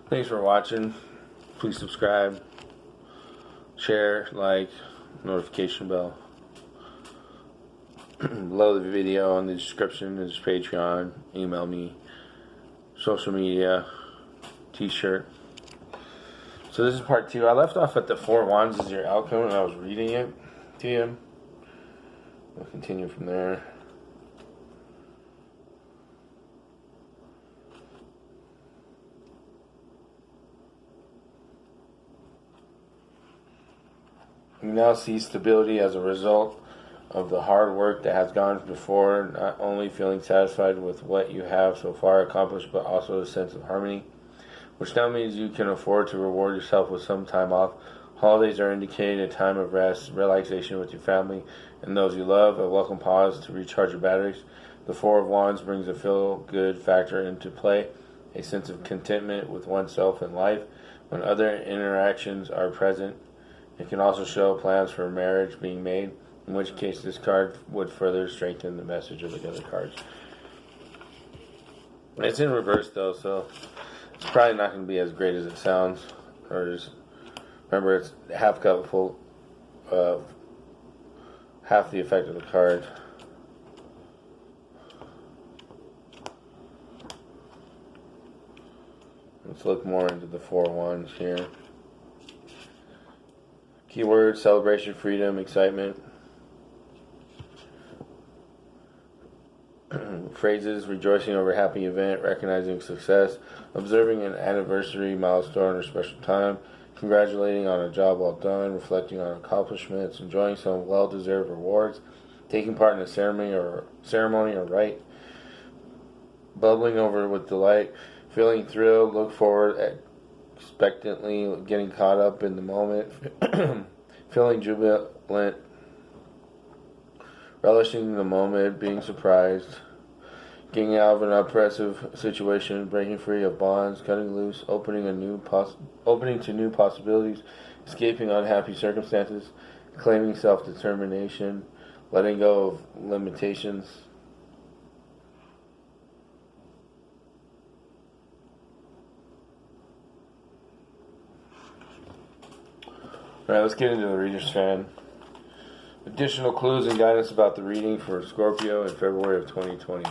Thanks for watching. Please subscribe, share, like, notification bell. Below the video in the description is Patreon. Email me, social media, t-shirt. So this is part 2. I left off at the Four of Wands is your outcome, and I was reading it to you. We'll continue from there. You now see stability as a result of the hard work that has gone before, not only feeling satisfied with what you have so far accomplished, but also a sense of harmony, which now means you can afford to reward yourself with some time off. Holidays are indicating a time of rest, relaxation with your family and those you love, a welcome pause to recharge your batteries. The Four of Wands brings a feel-good factor into play, a sense of contentment with oneself and life when other interactions are present. It can also show plans for marriage being made, in which case this card would further strengthen the message of the other cards. It's in reverse though, so it's probably not going to be as great as it sounds. Or just remember, it's half cup full, half the effect of the card. Let's look more into the Four of Wands here. Keyword: celebration, freedom, excitement. Phrases: rejoicing over a happy event, recognizing success, observing an anniversary, milestone, or special time, congratulating on a job well done, reflecting on accomplishments, enjoying some well-deserved rewards, taking part in a ceremony or rite, bubbling over with delight, feeling thrilled, look forward expectantly, getting caught up in the moment, feeling jubilant, relishing the moment, being surprised, getting out of an oppressive situation, breaking free of bonds, cutting loose, opening to new possibilities, escaping unhappy circumstances, claiming self-determination, letting go of limitations. Alright, let's get into the reader's fan. Additional clues and guidance about the reading for Scorpio in February of 2020.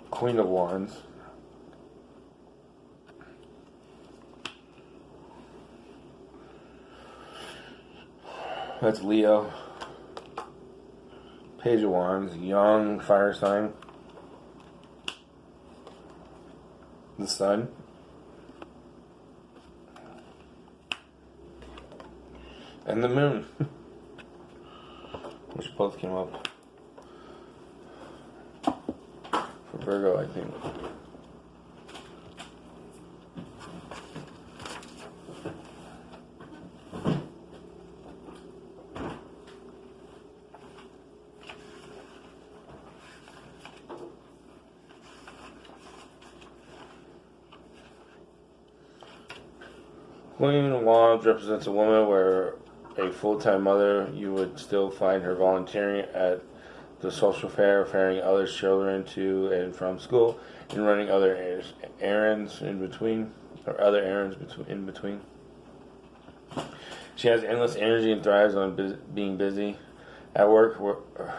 Queen of Wands. That's Leo. Page of Wands, young fire sign. The Sun. And the Moon. Which both came up. Virgo, I think. Queen of Wands represents a woman where a full-time mother, you would still find her volunteering at the social fair, ferrying others' children to and from school, and running other errands in between, or other errands in between. She has endless energy and thrives on being busy. At work,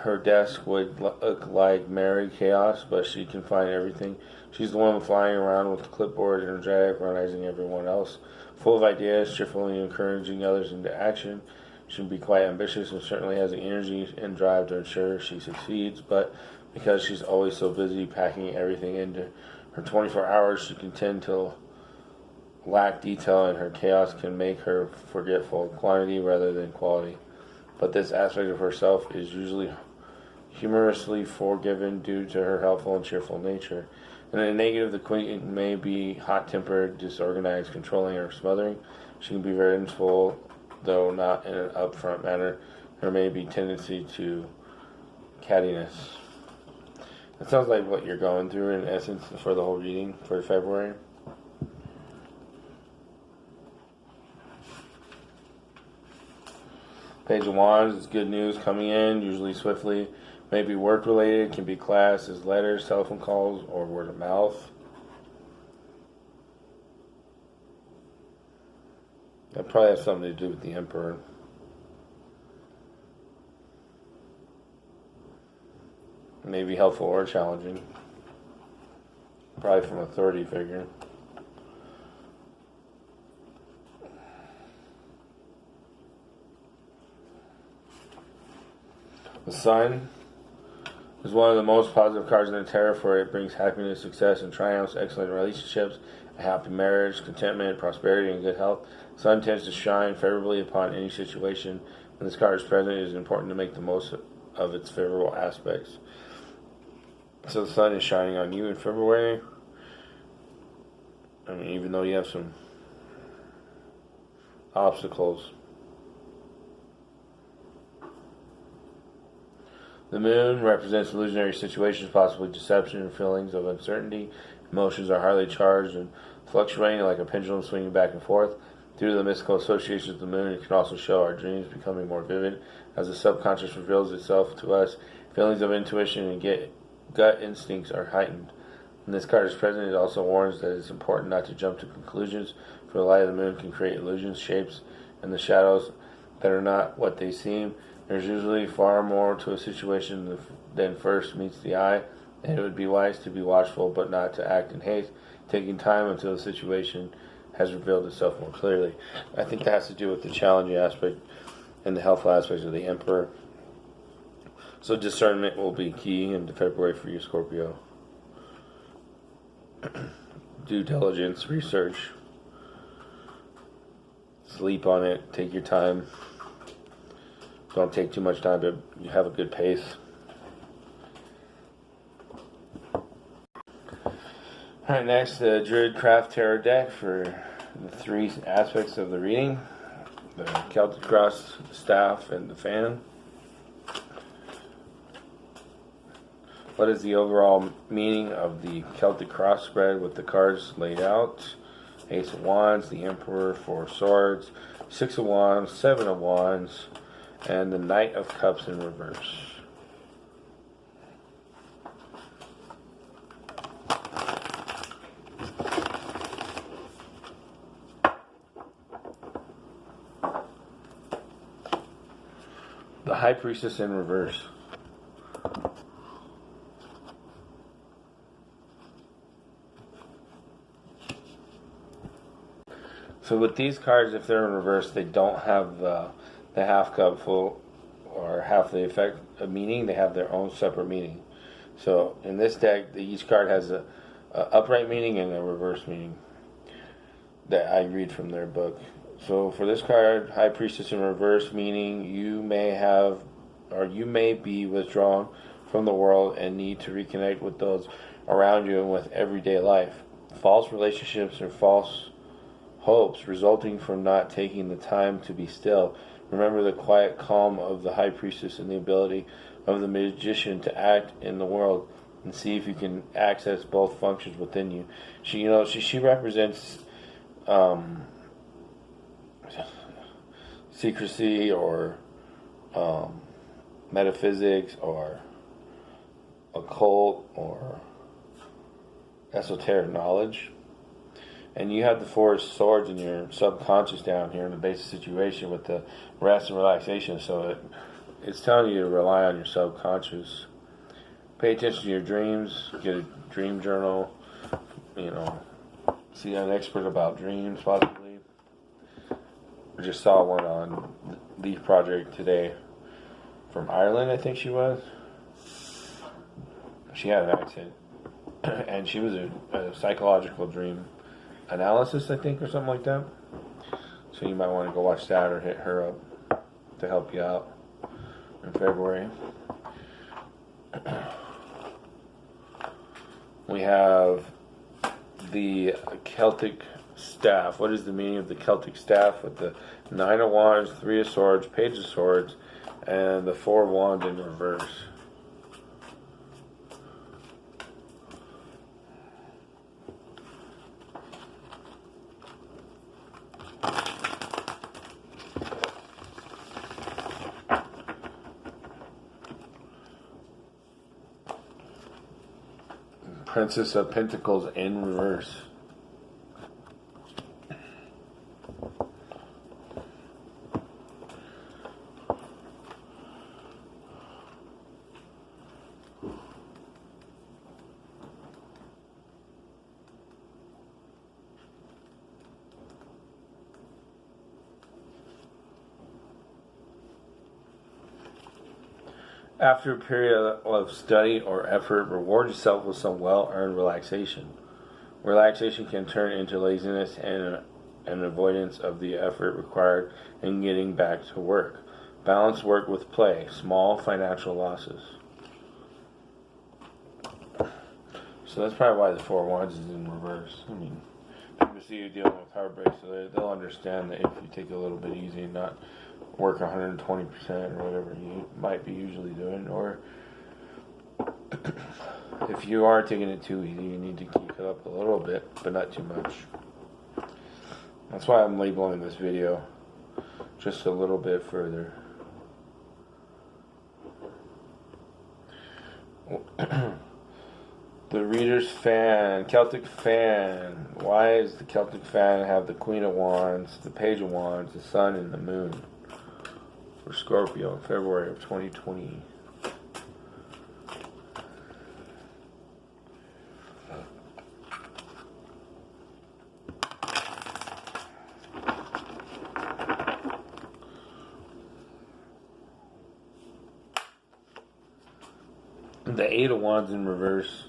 her desk would look like merry chaos, but she can find everything. She's the one flying around with the clipboard, energetic, organizing everyone else, full of ideas, cheerfully encouraging others into action. She can be quite ambitious and certainly has the energy and drive to ensure she succeeds, but because she's always so busy packing everything into her 24 hours, she can tend to lack detail, and her chaos can make her forgetful, quantity rather than quality. But this aspect of herself is usually humorously forgiven due to her helpful and cheerful nature. In the negative, the queen may be hot-tempered, disorganized, controlling, or smothering. She can be vengeful though not in an upfront manner. There may be tendency to cattiness. That sounds like what you're going through in essence for the whole reading for February. Page of Wands is good news coming in, usually swiftly. Maybe work related, can be classed as letters, telephone calls, or word of mouth. That probably has something to do with the Emperor. Maybe helpful or challenging. Probably from an authority figure. The Sun is one of the most positive cards in the tarot, for it brings happiness, success, and triumphs, excellent relationships, a happy marriage, contentment, prosperity, and good health. The Sun tends to shine favorably upon any situation. When this card is present, it is important to make the most of its favorable aspects. So the Sun is shining on you in February. I mean, even though you have some obstacles. The Moon represents illusionary situations, possibly deception and feelings of uncertainty. Emotions are highly charged and fluctuating like a pendulum swinging back and forth. Due to the mystical associations of the Moon, it can also show our dreams becoming more vivid as the subconscious reveals itself to us. Feelings of intuition and gut instincts are heightened. When this card is present, it also warns that it's important not to jump to conclusions, for the light of the Moon can create illusions, shapes, and the shadows that are not what they seem. There's usually far more to a situation than first meets the eye, and it would be wise to be watchful but not to act in haste, taking time until the situation has revealed itself more clearly. I think that has to do with the challenging aspect and the helpful aspects of the Emperor. So discernment will be key in February for you, Scorpio. Due diligence, research, sleep on it, take your time. Don't take too much time, but you have a good pace. Alright, next, the Druidcraft Tarot deck for the three aspects of the reading. The Celtic Cross, the staff, and the fan. What is the overall meaning of the Celtic Cross spread with the cards laid out? Ace of Wands, the Emperor, Four of Swords, Six of Wands, Seven of Wands, and the Knight of Cups in reverse. The High Priestess in reverse. So with these cards, if they're in reverse, they don't have the half cup full or half the effect of meaning. They have their own separate meaning. So in this deck, each card has a upright meaning and a reverse meaning that I read from their book. So for this card, High Priestess in reverse, meaning you may have or you may be withdrawn from the world and need to reconnect with those around you and with everyday life. False relationships or false hopes resulting from not taking the time to be still. Remember the quiet calm of the High Priestess and the ability of the Magician to act in the world and see if you can access both functions within you. She represents secrecy or metaphysics or occult or esoteric knowledge. And you have the Four of Swords in your subconscious down here in the basic situation with the rest and relaxation. So it's telling you to rely on your subconscious. Pay attention to your dreams. Get a dream journal. See an expert about dreams possibly. I just saw one on Leaf Project today from Ireland, I think she was. She had an accent. And she was a psychological dream analysis, I think, or something like that. So you might want to go watch that or hit her up to help you out in February. We have the Celtic staff. What is the meaning of the Celtic staff with the Nine of Wands, Three of Swords, Page of Swords, and the Four of Wands in reverse. Princess of Pentacles in reverse. After a period of study or effort, reward yourself with some well-earned relaxation. Relaxation can turn into laziness and an avoidance of the effort required in getting back to work. Balance work with play. Small financial losses. So that's probably why the Four of Wands is in reverse. I mean, people see you dealing with heartbreak, so they'll understand that if you take it a little bit easy and not work 120% or whatever you might be usually doing, or if you are taking it too easy, you need to keep it up a little bit, but not too much. That's why I'm labeling this video just a little bit further. The Reader's Fan, Celtic Fan. Why does the Celtic Fan have the Queen of Wands, the Page of Wands, the Sun, and the Moon? For Scorpio in February of 2020. The Eight of Wands in reverse.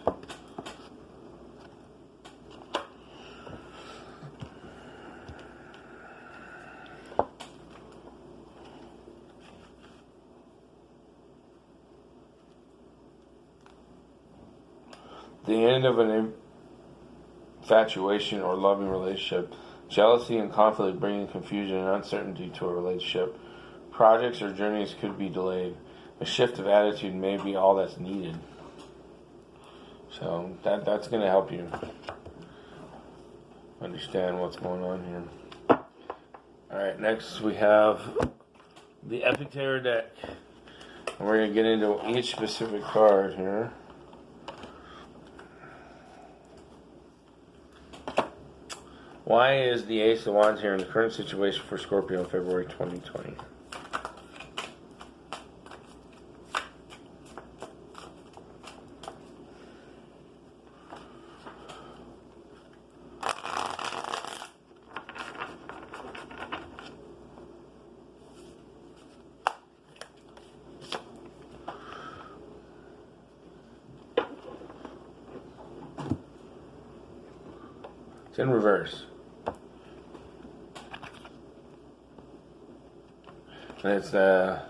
The end of an infatuation or loving relationship. Jealousy and conflict bringing confusion and uncertainty to a relationship. Projects or journeys could be delayed. A shift of attitude may be all that's needed. So that's going to help you understand what's going on here. Alright, next we have the Epic Tarot deck. And we're going to get into each specific card here. Why is the Ace of Wands here in the current situation for Scorpio in February 2020? It's in reverse. And it's now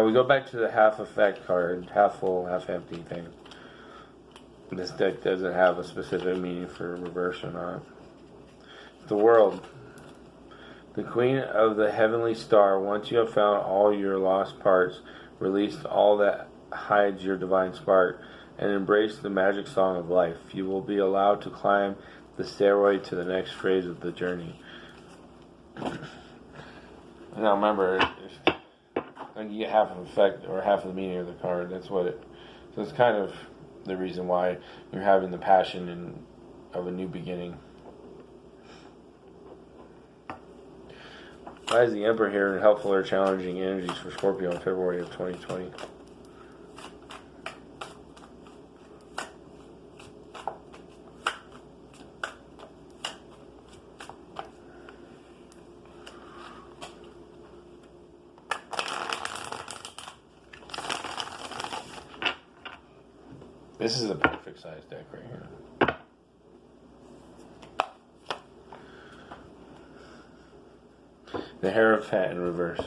we go back to the half effect card, half full, half empty thing. This deck doesn't have a specific meaning for reverse or not. The World. The Queen of the Heavenly Star. Once you have found all your lost parts, release all that hides your divine spark, and embrace the magic song of life. You will be allowed to climb the stairway to the next phase of the journey. Now remember, you get half of the effect or half of the meaning of the card. That's what it. So it's kind of the reason why you're having the passion of a new beginning. Why is the Emperor here in helpful or challenging energies for Scorpio in February of 2020? This is a perfect size deck right here. The Hierophant in reverse.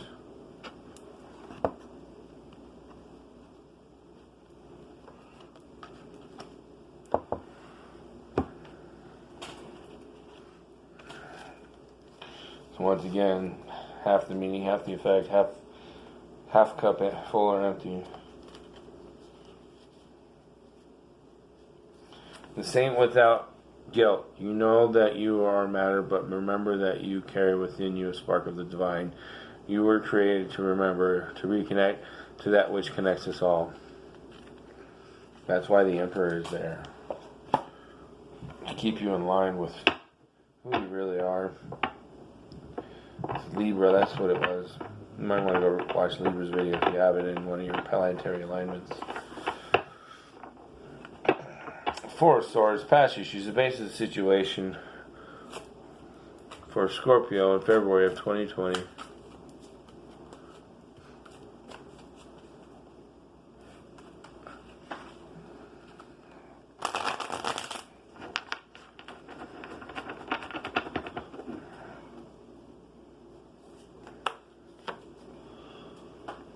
So once again, half the meaning, half the effect, half cup full or empty. The saint without guilt. You know that you are matter, but remember that you carry within you a spark of the divine. You were created to remember, to reconnect to that which connects us all. That's why the Emperor is there. To keep you in line with who you really are. It's Libra, that's what it was. You might want to go watch Libra's video if you have it in one of your planetary alignments. Four of Swords, past issues, the base of the situation for Scorpio in February of 2020.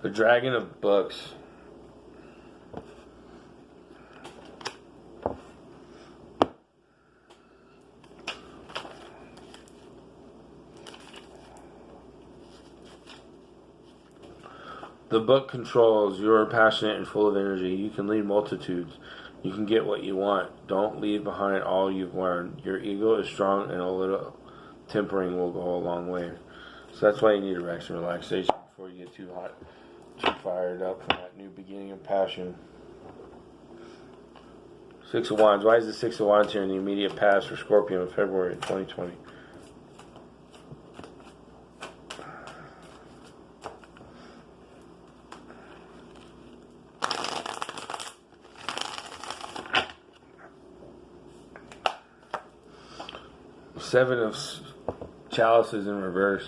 The Dragon of Books. The book controls. You are passionate and full of energy. You can lead multitudes. You can get what you want. Don't leave behind all you've learned. Your ego is strong, and a little tempering will go a long way. So that's why you need a rest and relaxation before you get too hot, too fired up from that new beginning of passion. Six of Wands. Why is the Six of Wands here in the immediate past for Scorpio in February 2020? Seven of Chalices in reverse.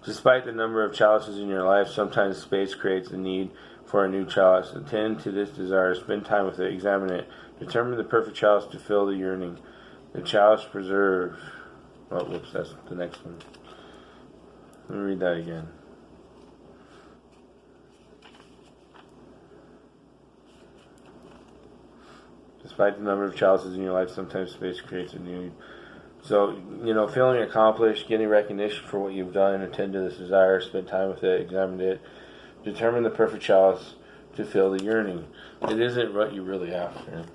Despite the number of chalices in your life, sometimes space creates the need for a new chalice. Attend to this desire. Spend time with it. Examine it. Determine the perfect chalice to fill the yearning. The chalice preserves. Oh, whoops, that's the next one. Let me read that again. Despite the number of chalices in your life, sometimes space creates a need. So, feeling accomplished, getting recognition for what you've done, attend to this desire, spend time with it, examine it, determine the perfect chalice to fill the yearning. It isn't what you really after.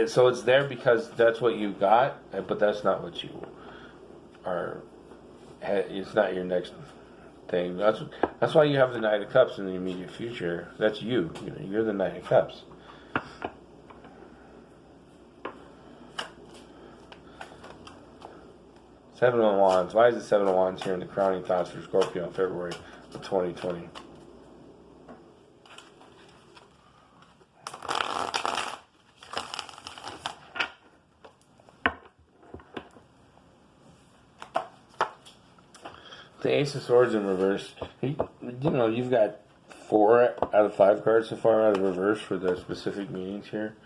So it's there because that's what you got, but that's not what you are. It's not your next thing. That's why you have the Knight of Cups in the immediate future. That's you. You're the Knight of Cups. Seven of Wands. Why is the Seven of Wands here in the crowning thoughts for Scorpio in February of 2020? The Ace of Swords in reverse. You've got 4 out of 5 cards so far out of reverse for the specific meanings here.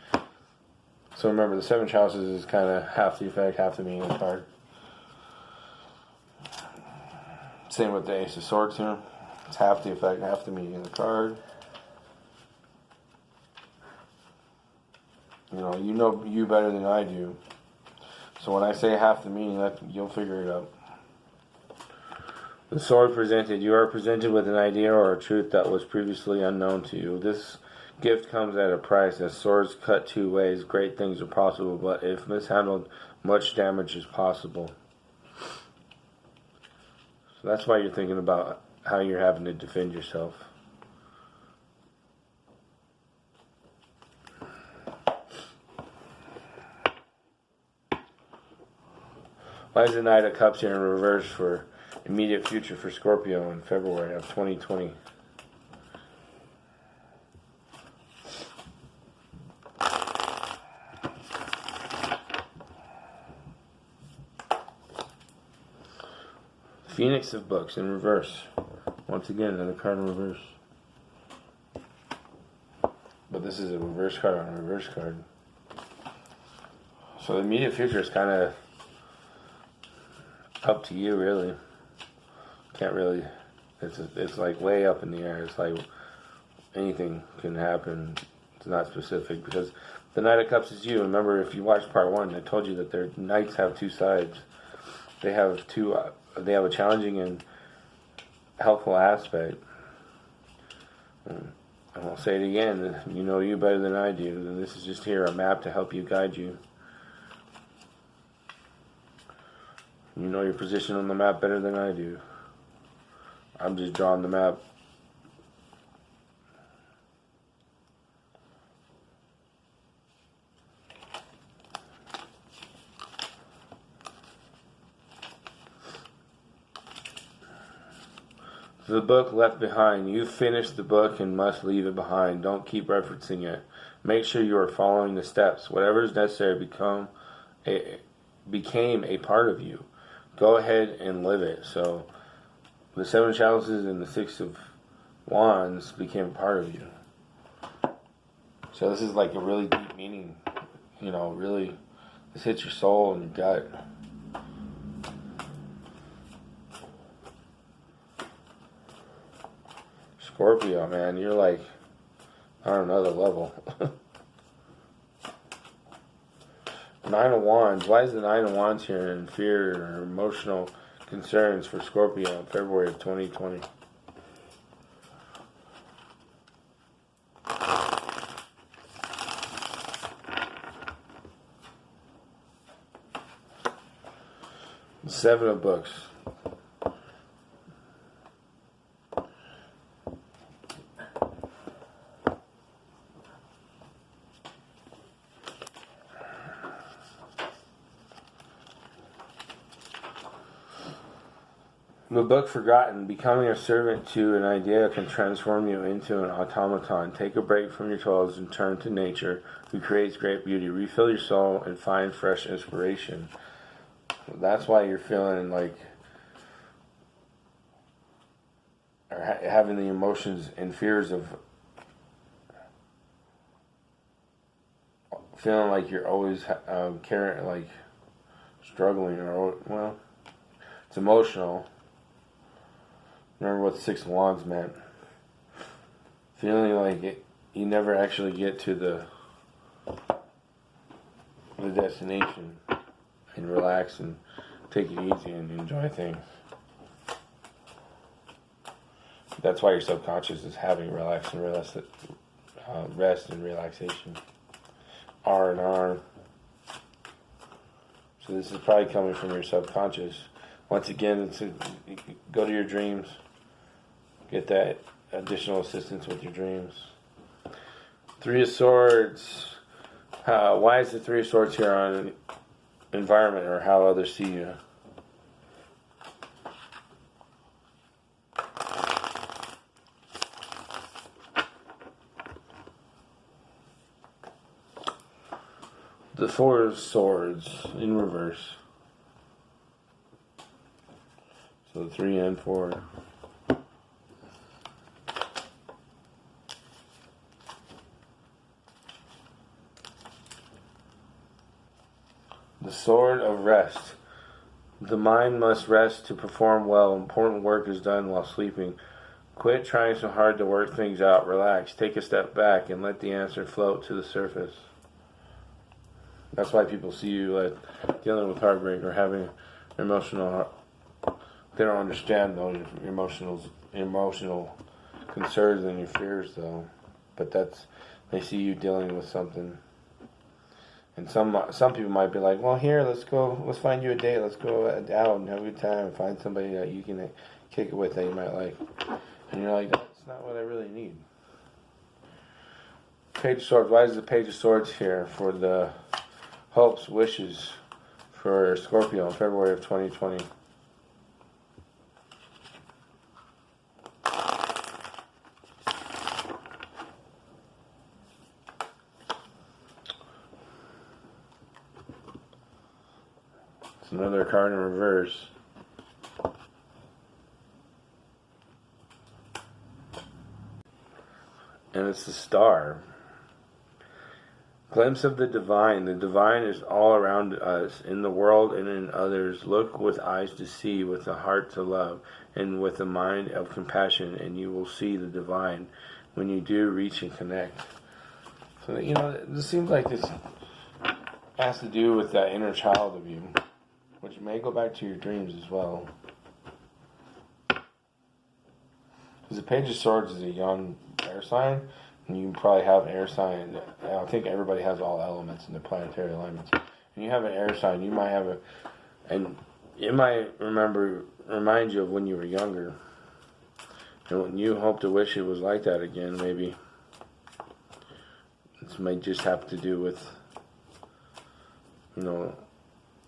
So remember, the 7 chalices is kind of half the effect, half the meaning of the card. Same with the Ace of Swords here. It's half the effect, half the meaning of the card. You know you better than I do. So when I say half the meaning, you'll figure it out. The sword presented. You are presented with an idea or a truth that was previously unknown to you. This gift comes at a price. As swords cut 2 ways, great things are possible, but if mishandled, much damage is possible. So that's why you're thinking about how you're having to defend yourself. Why is the Knight of Cups here in reverse for immediate future for Scorpio in February of 2020? Phoenix of Books in reverse. Once again, another card in reverse. But this is a reverse card on a reverse card. So the immediate future is kind of up to you, really. Can't really. It's like way up in the air. It's like anything can happen. It's not specific because the Knight of Cups is you. Remember, if you watched part 1, I told you that their knights have two sides. They have two. They have a challenging and helpful aspect. I won't say it again. You know you better than I do. And this is just here a map to help you, guide you. You know your position on the map better than I do. I'm just drawing the map. The book left behind. You finished the book and must leave it behind. Don't keep referencing it. Make sure you are following the steps. Whatever is necessary became a part of you. Go ahead and live it. So the 7 chalices and the 6 of wands became a part of you. So this is like a really deep meaning. You know, really, this hits your soul and your gut. Scorpio, man, you're like on another level. 9 of Wands. Why is the 9 of Wands here in fear or emotional concerns for Scorpio in February of 2020? The 7 of Books. The book Forgotten. Becoming a servant to an idea can transform you into an automaton. Take a break from your toils and turn to nature, who creates great beauty. Refill your soul and find fresh inspiration. That's why you're feeling like, or having the emotions and fears of feeling like you're always carrying, like struggling, or well, it's emotional. Remember what the 6 of Wands meant. Feeling like you never actually get to the destination and relax and take it easy and enjoy things. That's why your subconscious is having rest and relaxation. R&R. So this is probably coming from your subconscious. Once again, go to your dreams. Get that additional assistance with your dreams. 3 of Swords. Why is the 3 of Swords here on environment or how others see you? The 4 of Swords in reverse. So 3 and 4. The Sword of Rest. The mind must rest to perform well. Important work is done while sleeping. Quit trying so hard to work things out. Relax. Take a step back and let the answer float to the surface. That's why people see you dealing with heartbreak or having emotional. They don't understand though your emotional concerns and your fears though. But they see you dealing with something. And some people might be like, well, here, let's find you a date, let's go out and have a good time, and find somebody that you can kick it with that you might like. And you're like, that's not what I really need. Page of Swords. Why is the Page of Swords here for the hopes, wishes for Scorpio in February of 2020? Another card in reverse. And it's the Star. Glimpse of the divine. The divine is all around us, in the world and in others. Look with eyes to see, with a heart to love, and with a mind of compassion, and you will see the divine when you do reach and connect. So, this seems like this has to do with that inner child of you, which may go back to your dreams as well. Because the Page of Swords is a young air sign, and you probably have an air sign. I think everybody has all elements in the planetary alignments. And you have an air sign, you might have and it might remind you of when you were younger. And when you hope to wish it was like that again, maybe. This might just have to do with,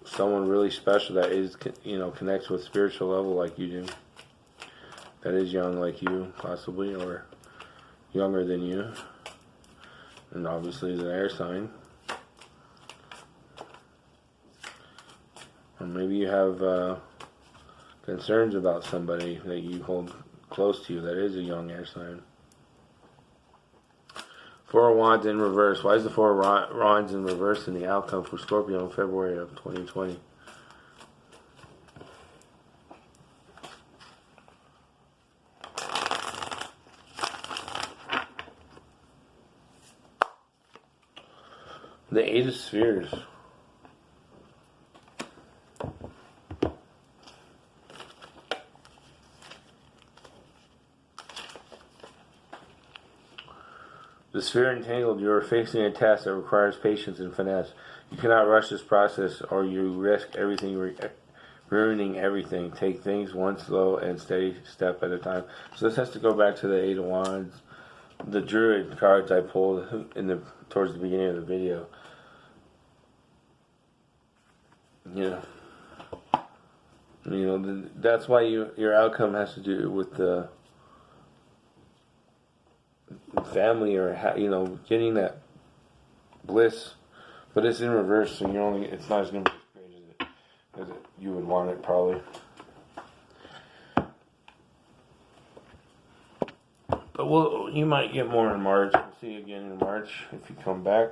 someone really special that is, connects with spiritual level like you do. That is young like you, possibly, or younger than you. And obviously is an air sign. Or maybe you have concerns about somebody that you hold close to you that is a young air sign. Four of Wands in reverse. Why is the Four of Wands in reverse in the outcome for Scorpio in February of 2020? The Eight of Spheres. The sphere entangled, you are facing a task that requires patience and finesse. You cannot rush this process or you risk everything, ruining everything. Take things one slow and steady step at a time. So this has to go back to the Eight of Wands, the Druid cards I pulled towards the beginning of the video. That's why your outcome has to do with the family, or getting that bliss, but it's in reverse, so it's not as going to be as great as you would want it, probably. But you might get more in March. We'll see you again in March if you come back,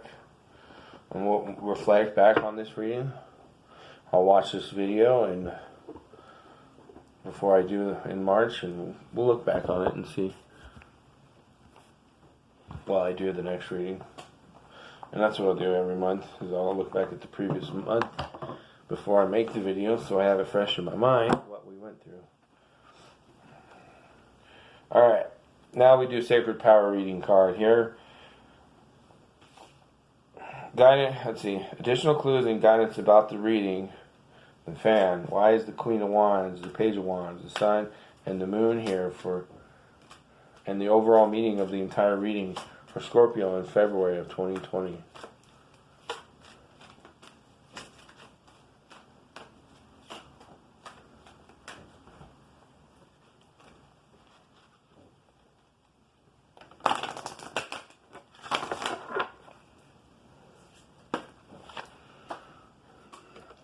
and we'll reflect back on this reading. I'll watch this video and before I do in March, and we'll look back on it and see while I do the next reading. And that's what I'll do every month, is I'll look back at the previous month before I make the video, so I have it fresh in my mind what we went through. Alright, now we do Sacred Power reading card here. Let's see, additional clues and guidance about the reading. The fan. Why is the Queen of Wands, the Page of Wands, the Sun, and the Moon here and the overall meaning of the entire reading for Scorpio in February of 2020.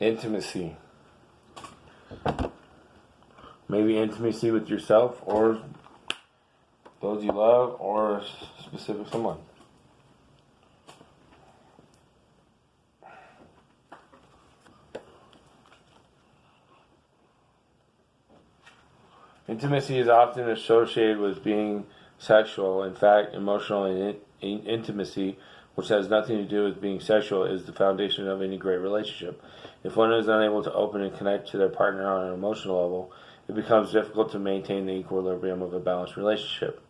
Intimacy. Maybe intimacy with yourself or those you love or a specific someone. Intimacy is often associated with being sexual. In fact, emotional intimacy, which has nothing to do with being sexual, is the foundation of any great relationship. If one is unable to open and connect to their partner on an emotional level, it becomes difficult to maintain the equilibrium of a balanced relationship.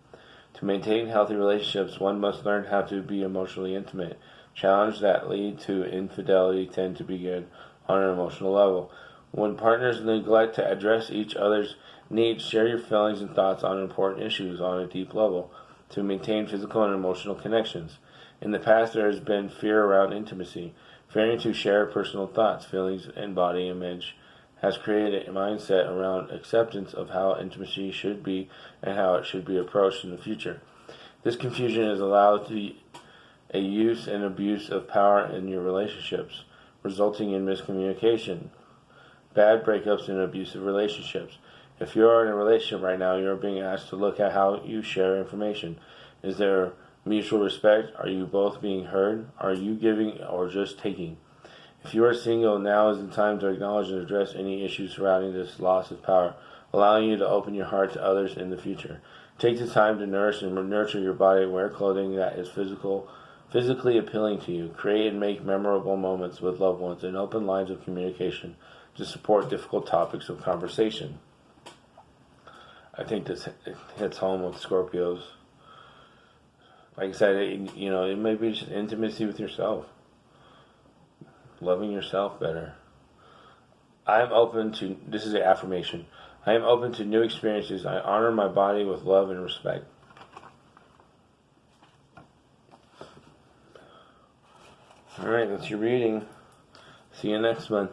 To maintain healthy relationships, one must learn how to be emotionally intimate. Challenges that lead to infidelity tend to begin on an emotional level. When partners neglect to address each other's needs, share your feelings and thoughts on important issues on a deep level to maintain physical and emotional connections. In the past, there has been fear around intimacy. Fearing to share personal thoughts, feelings, and body image has created a mindset around acceptance of how intimacy should be and how it should be approached in the future. This confusion has allowed a use and abuse of power in your relationships, resulting in miscommunication, bad breakups, and abusive relationships. If you are in a relationship right now, you are being asked to look at how you share information. Is there Mutual respect. Are you both being heard? Are you giving or just taking? If you are single, now is the time to acknowledge and address any issues surrounding this loss of power, allowing you to open your heart to others in the future. Take the time to nourish and nurture your body and wear clothing that is physically appealing to you. Create and make memorable moments with loved ones and open lines of communication to support difficult topics of conversation. I think this hits home with Scorpios. Like I said, it may be just intimacy with yourself. Loving yourself better. I am open to, this is an affirmation, I am open to new experiences. I honor my body with love and respect. Alright, that's your reading. See you next month.